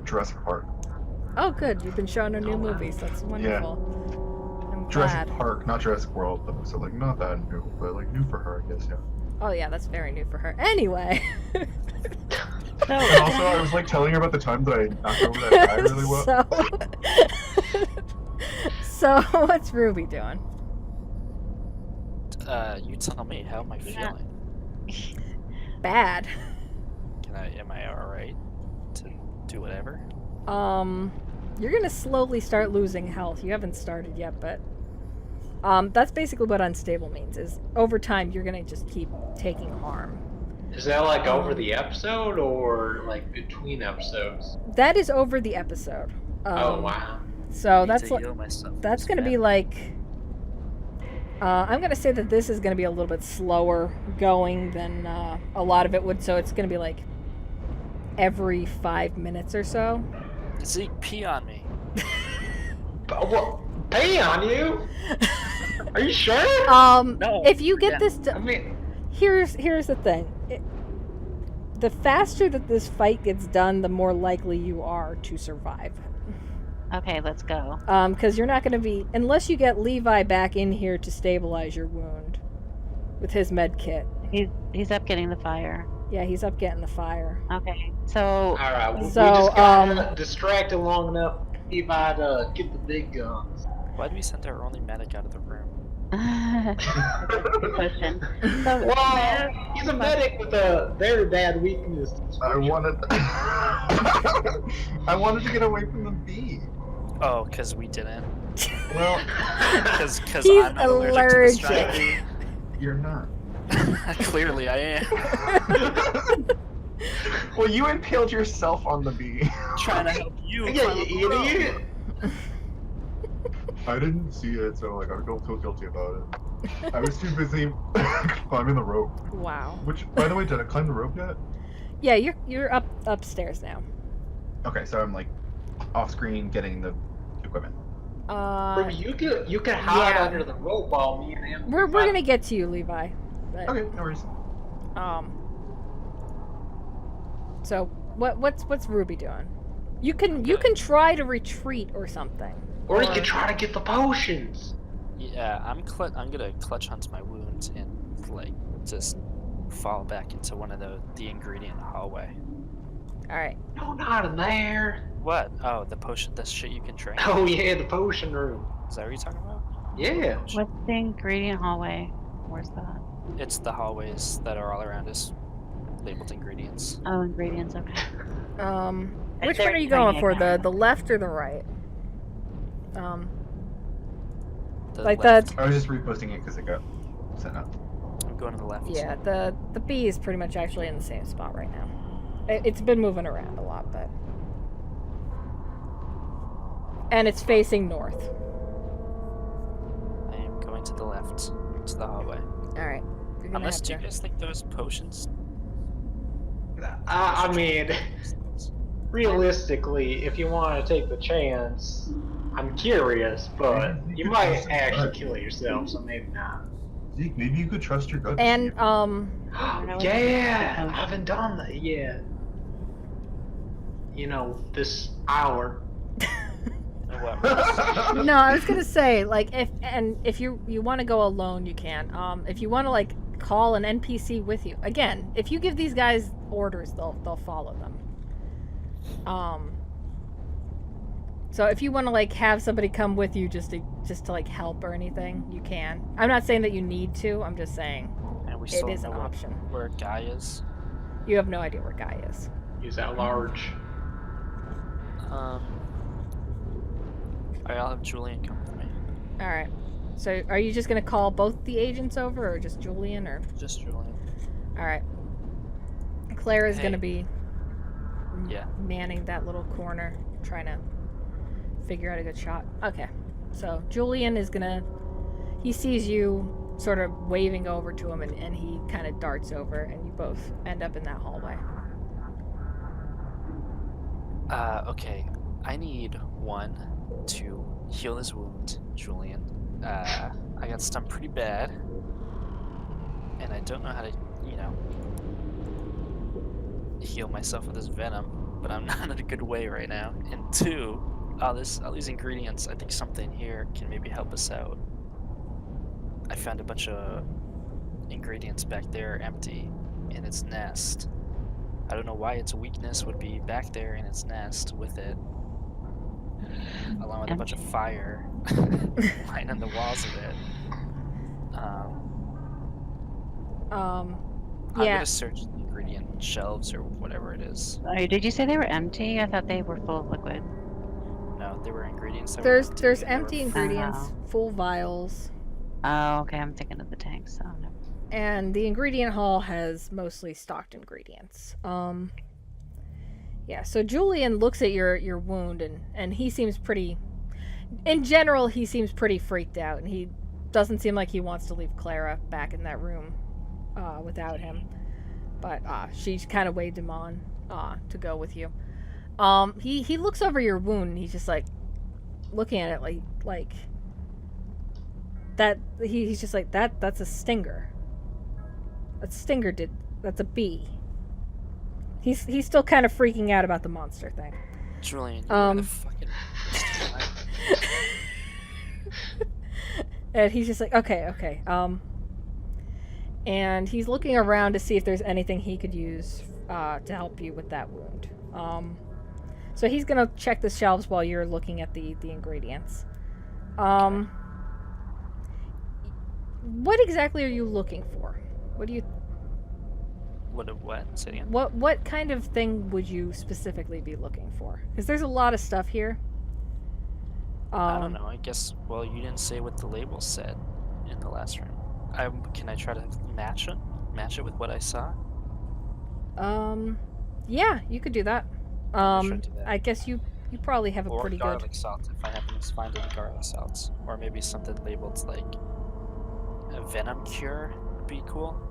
Jurassic Park. Oh, good. You've been showing her new movies. That's wonderful. I'm Jurassic glad. Park, not Jurassic World, though. So like not that new, but like new for her, I guess. Yeah. Oh yeah, that's very new for her. Anyway. So, And also, I was like telling her about the time that I knocked over that guy really well. So what's Ruby doing? You tell me. How am I Yeah. feeling? Bad. Am I alright to do whatever? You're gonna slowly start losing health. You haven't started yet, but that's basically what unstable means. Is over time you're gonna just keep taking harm. Is that like over the episode or like between episodes? That is over the episode. Oh wow. So I need that's to like heal myself. that's It's gonna be bad. like. I'm gonna say that this is gonna be a little bit slower going than a lot of it would. So it's gonna be like every 5 minutes or so. Zeke, pee on me. But what? Pay on you? Are you sure? No, If you get yeah. this, I mean, here's the thing. The faster that this fight gets done, the more likely you are to survive. okay, let's go. Because you're not going to be, unless you get Levi back in here to stabilize your wound with his med kit. He's up getting the fire. Yeah, he's up getting the fire. Okay, so all right. Well, So, we just got distracted long enough. Levi to get the big guns. Why did we send our only medic out of the room? good question. So, Well, he's a medic with a very bad weakness. I wanted to get away from the bee. Oh, because we didn't. Well, Because He's I'm not allergic to allergic. the you're not. strategy. Clearly, I am. Well, you impaled yourself on the bee. Trying to help you. Yeah, you idiot. I didn't see it, so like I don't feel guilty about it. I was too busy climbing the rope. Wow. Which, by the way, did I climb the rope yet? Yeah, you're upstairs now. Okay, so I'm like off screen getting the equipment. Ruby, you could hide yeah. under the rope while me and him. We're gonna get to you, Levi. But, Okay, no worries. So what's Ruby doing? You can try to retreat or something. Or you could try to get the potions. Yeah, I'm gonna clutch onto my wounds and like just fall back into one of the ingredient hallway. All right. No, not in there. What? Oh, the potion. The shit you can drink. Oh yeah, the potion room. Is that what you're talking about? Yeah. what's the ingredient hallway? Where's that? It's the hallways that are all around us, labeled ingredients. Oh, ingredients. Okay. Which there one are you tiny going for? again. The left or the right? The Like left. that. I was just reposting it because it got sent up. I'm going to the left. Yeah, the bee is pretty much actually in the same spot right now. It's been moving around a lot, but and it's facing north. I am going to the left, to the hallway. All right. You're gonna Unless, have do you to- guys think those potions? I mean, realistically, if you want to take the chance, I'm curious, but you might actually kill yourself, so maybe not. Zeke, maybe you could trust your gut. And Yeah, I haven't done that yet. You know, this hour. What? no, I was gonna say like if you want to go alone, you can. If you want to like call an NPC with you, again, if you give these guys orders, they'll follow them. So if you want to like have somebody come with you just to like help or anything, you can. I'm not saying that you need to. I'm just saying And we it still is don't an know option. where Guy is. You have no idea where Guy is. He's at large. I'll have Julian come with me. All right. So are you just gonna call both the agents over, or just Julian, or? Just Julian. All right. Clara's Hey. gonna be Yeah. manning that little corner, trying to figure out a good shot. Okay. So Julian is gonna. He sees you sort of waving over to him, and he kind of darts over, and you both end up in that hallway. Okay. I need one to heal his wound, Julian. I got stung pretty bad, and I don't know how to, heal myself with this venom, but I'm not in a good way right now. And two, all these ingredients, I think something here can maybe help us out. I found a bunch of ingredients back there empty in its nest. I don't know why its weakness would be back there in its nest with it, along with a bunch of fire lining the walls of it. I'm Yeah. gonna search the ingredient shelves or whatever it is. Sorry, did you say they were empty? I thought they were full of liquid. No, there were ingredients that There's were empty. there's and there empty were ingredients, full vials, Oh, okay. I'm thinking of the tanks. Oh, no. and the ingredient hall has mostly stocked ingredients. Yeah. So Julian looks at your wound, and he seems pretty. In general, he seems pretty freaked out, and he doesn't seem like he wants to leave Clara back in that room without him. But she kind of waved him on to go with you. He looks over your wound, and he's just like looking at it like that. He's just like that's a stinger. That's a bee. He's still kind of freaking out about the monster thing. Julian, you were the fucking. And he's just like, okay. And he's looking around to see if there's anything he could use to help you with that wound. So he's gonna check the shelves while you're looking at the ingredients. What exactly are you looking for? What? Say it again. What kind of thing would you specifically be looking for? Because there's a lot of stuff here. I don't know. I guess. Well, you didn't say what the label said in the last room. Can I try to match it? Match it with what I saw? Yeah, you could do that. Should do that. I guess you probably have a Or pretty garlic good. salt if I happen to find any garlic salts, or maybe something labeled like a venom cure would be cool.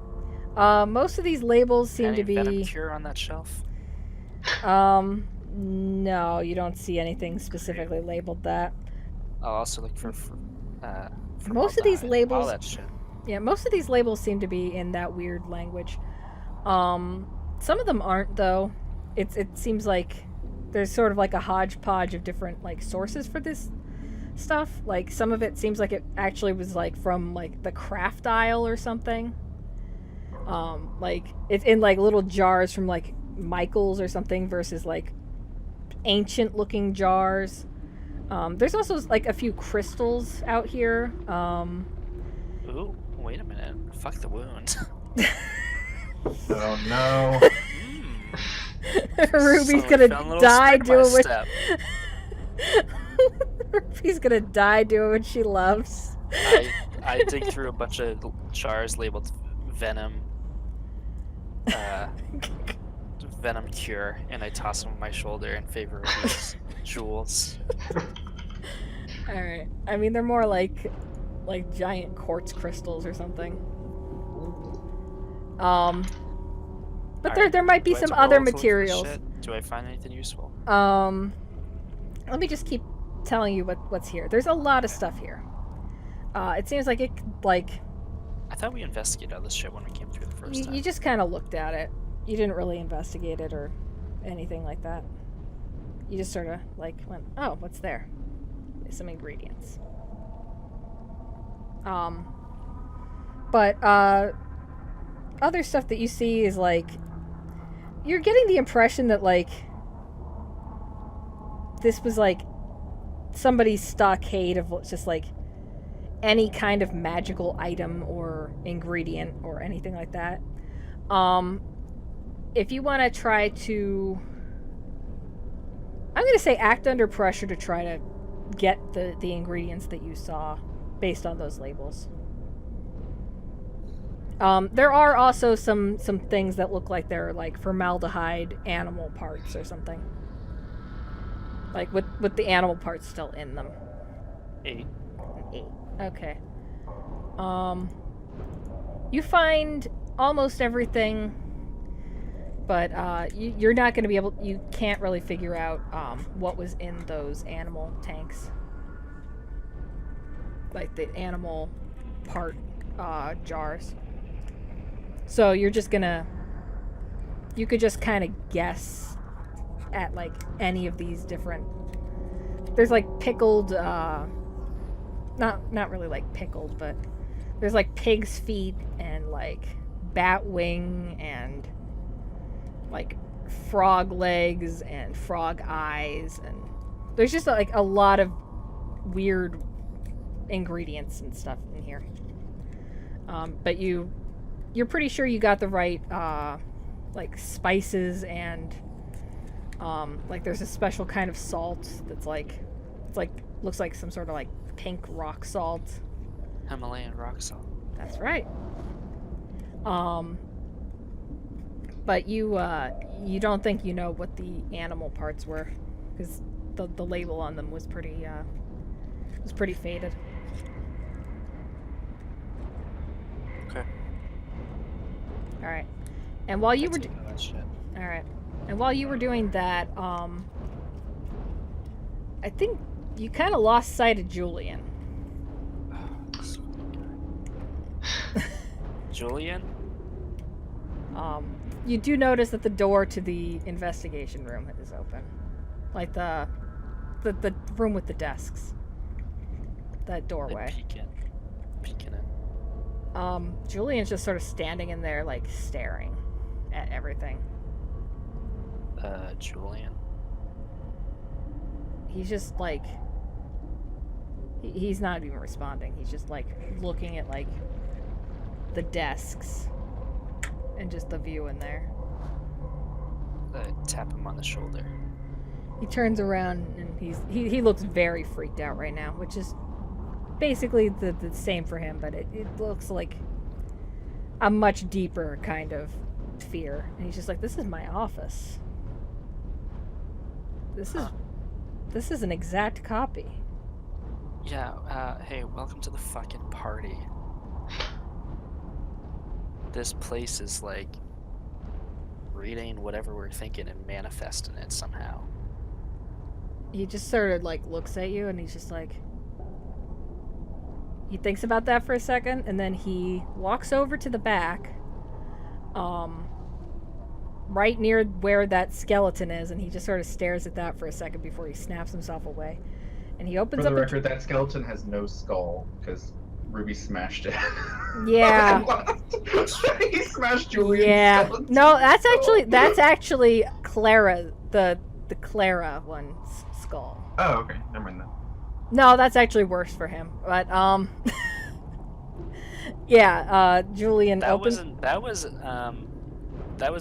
Most of these labels seem Any to be. venom cure on that shelf? No, you don't see anything specifically labeled that. I'll also look for Most of these formaldehyde, labels- all that shit. Yeah, most of these labels seem to be in that weird language. Some of them aren't though. It seems like there's sort of like a hodgepodge of different like sources for this stuff. Like some of it seems like it actually was like from like the craft aisle or something. Like it's in like little jars from like Michael's or something versus like ancient looking jars. There's also like a few crystals out here. Ooh, wait a minute. Fuck the wound. Oh no. Ruby's So gonna found a little die step by doing what step. Ruby's gonna die doing what she loves. I dig through a bunch of jars labeled venom, venom cure, and I toss them on my shoulder in favor of these jewels. Alright. I mean they're more like giant quartz crystals or something. But Alright, there might be do I have some to other roll to look for this materials. shit? Do I find anything useful? Let me just keep telling you what's here. There's a lot of stuff here. It seems like I thought we investigated all this shit when we came through the first time. you just kind of looked at it. You didn't really investigate it or anything like that. You just sort of like went, oh, what's there? There's some ingredients. But other stuff that you see is like you're getting the impression that like this was like somebody's stockade of just like any kind of magical item or ingredient or anything like that. If you want to try to, I'm going to say act under pressure to try to get the ingredients that you saw based on those labels. There are also some things that look like they're like formaldehyde animal parts or something. Like with the animal parts still in them. 8. 8. Okay. You find almost everything, but you're not going to be able. You can't really figure out what was in those animal tanks, like the animal part jars. So you're just gonna. You could just kind of guess at like any of these different. There's like pickled. Not really like pickled, but there's like pig's feet and like bat wing and like frog legs and frog eyes, and there's just like a lot of weird ingredients and stuff in here. But you're pretty sure you got the right like spices and like there's a special kind of salt that's like looks like some sort of like pink rock salt. Himalayan rock salt. That's right. But you don't think you know what the animal parts were, because the label on them was pretty faded. Okay. All right. And while you were that shit. all right, and while you were doing that, I think you kind of lost sight of Julian. Julian? You do notice that the door to the investigation room is open. Like the room with the desks. That doorway. Peeking in. Julian's just sort of standing in there, like, staring at everything. Julian? He's just, like... He's not even responding. He's just, like, looking at, like, the desks. And just the view in there. Tap him on the shoulder. He turns around and he looks very freaked out right now, which is basically the same for him, but it looks like a much deeper kind of fear. And he's just like, this is my office. This is an exact copy. Yeah, hey, welcome to the fucking party. This place is like reading whatever we're thinking and manifesting it somehow. He just sort of like looks at you and he's just like, he thinks about that for a second and then he walks over to the back, right near where that skeleton is, and he just sort of stares at that for a second before he snaps himself away. And he opens For up the record, that skeleton has no skull because Ruby smashed it. Yeah. He smashed Julian's Yeah. skeleton. No, that's actually Clara, the Clara one's skull. Oh, okay. Never mind that. No, that's actually worse for him. But yeah, Julian opens. That was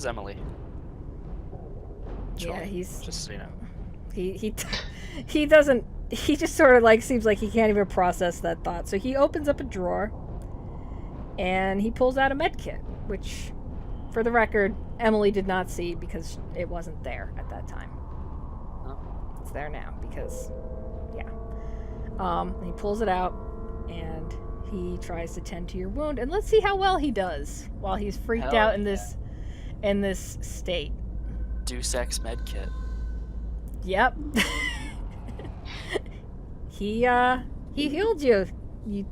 Emily. Yeah, Julian, he's just so you know. he doesn't. He just sort of like seems like he can't even process that thought. So he opens up a drawer and he pulls out a med kit, which, for the record, Emily did not see because it wasn't there at that time. Oh. It's there now because, yeah. He pulls it out and he tries to tend to your wound, and let's see how well he does while he's freaked Hell out in yeah. this state. Deus Ex med kit. Yep. He healed you. You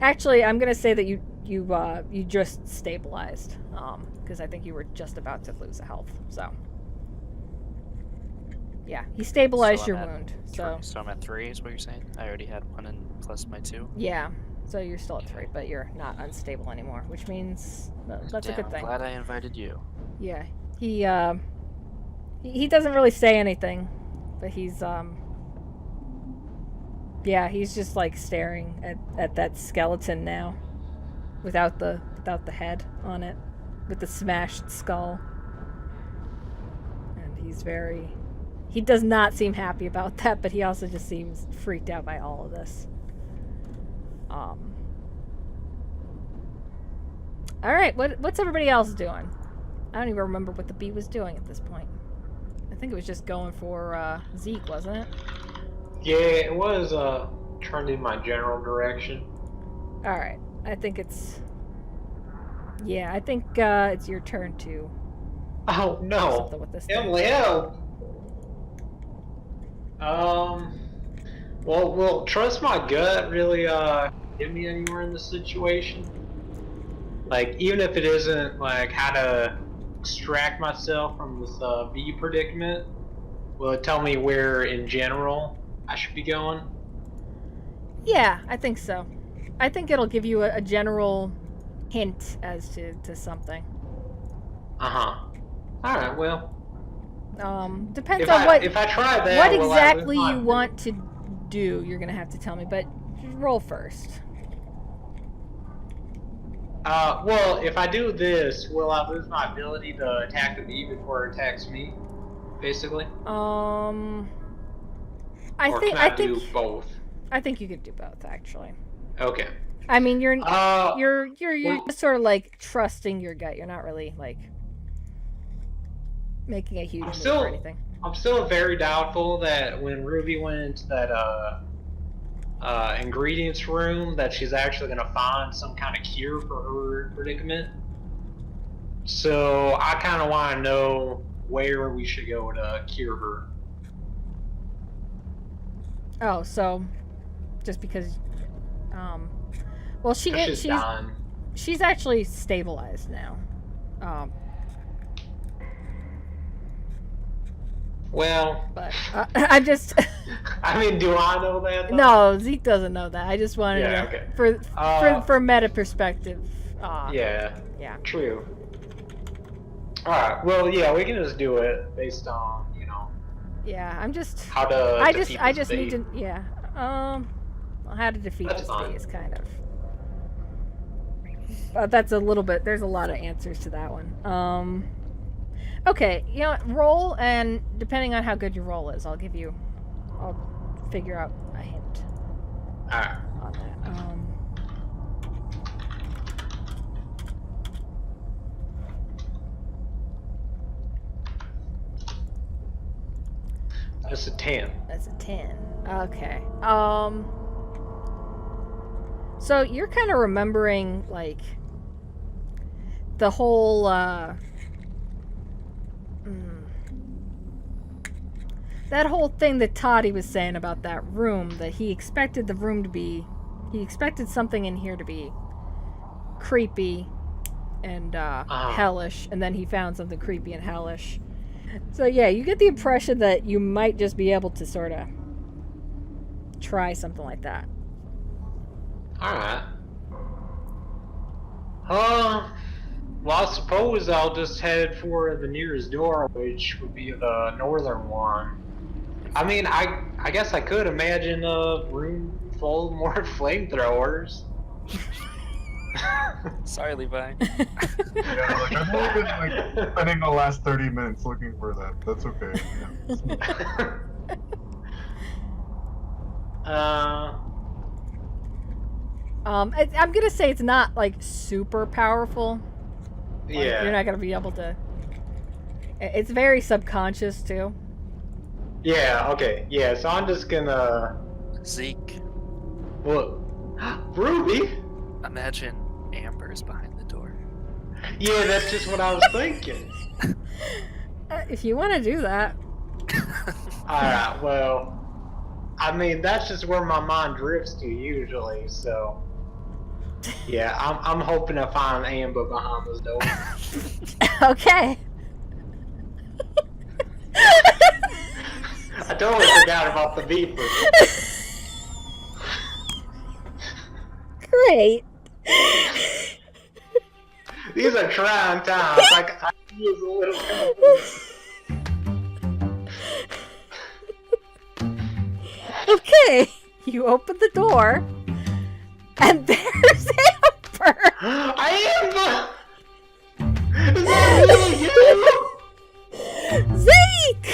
actually, I'm gonna say that you just stabilized. Because I think you were just about to lose a health. So yeah, he stabilized your wound. So I'm at 3 is what you're saying? I already had 1 and plus my 2. yeah, so you're still at 3, but you're not unstable anymore, which means that's a good thing. I'm glad I invited you. Yeah, he doesn't really say anything, but he's yeah, he's just like staring at that skeleton now, without the head on it, with the smashed skull, and he's very He does not seem happy about that, but he also just seems freaked out by all of this. All right, what's everybody else doing? I don't even remember what the bee was doing at this point. I think it was just going for Zeke, wasn't it? Yeah, it was turned in my general direction. All right, I think it's. Yeah, I think it's your turn to. Oh do no! something with this thing. Emily, help! Well, will trust my gut really get me anywhere in this situation? Like, even if it isn't like how to extract myself from this bee predicament, will it tell me where in general I should be going? Yeah, I think so. I think it'll give you a general hint as to something. Alright, well. Depends If on I try that, what will exactly I you lose my want to do. You're gonna have to tell me, but roll first. Well, if I do this, will I lose my ability to attack the bee before it attacks me? Basically? I Or think can I do both? I think you could do both, actually. Okay. I mean, you're well- just sort of like trusting your gut. You're not really like making a huge move or anything. I'm still very doubtful that when Ruby went into that ingredients room, that she's actually gonna find some kind of cure for her predicament. So I kind of want to know where we should go to cure her. Oh, so just because, well, 'Cause she's dying. she's actually stabilized now. Well, But I'm just. I mean, do I know that? though? No, Zeke doesn't know that. I just wanted Yeah, to, okay. for meta perspective. Yeah. Yeah. True. Alright, well, yeah, we can just do it based on, Yeah, I'm just. how to I defeat just this need bee. to. Yeah. How to defeat That's this fine. bee is kind of. That's a little bit. There's a lot of answers to that one. Okay, you know what? Roll, and depending on how good your roll is, I'll figure out a hint Alright. on that. That's a 10. That's a 10. Okay. So you're kind of remembering, like, the whole, that whole thing that Toddy was saying about that room, that he expected the room to be, he expected something in here to be creepy and hellish, and then he found something creepy and hellish. So yeah, you get the impression that you might just be able to sort of try something like that. Alright. Well, I suppose I'll just head for the nearest door, which would be the northern one. I mean, I guess I could imagine a room full of more flamethrowers. Sorry, Levi. Yeah, like I've only been like spending the last 30 minutes looking for that. That's okay. I'm gonna say it's not like super powerful. Like, Yeah. you're not gonna be able to. It's very subconscious too. Yeah, okay. Yeah, so I'm just gonna... Zeke, Well, Ruby? imagine Amber's behind the door. Yeah, that's just what I was thinking. If you want to do that. Alright, well... I mean, that's just where my mind drifts to usually, so... Yeah, I'm hoping to find Amber behind this door. Okay. I totally forgot about the beeper. Great. These are trying times. Like, I use a little Okay. You open the door, and there's Amber. Amber! Is that really you? Zeke!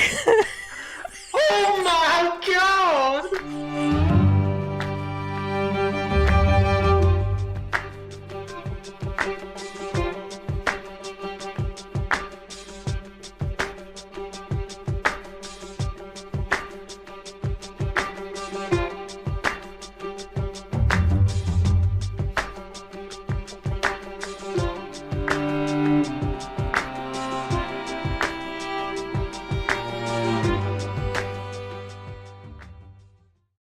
my god!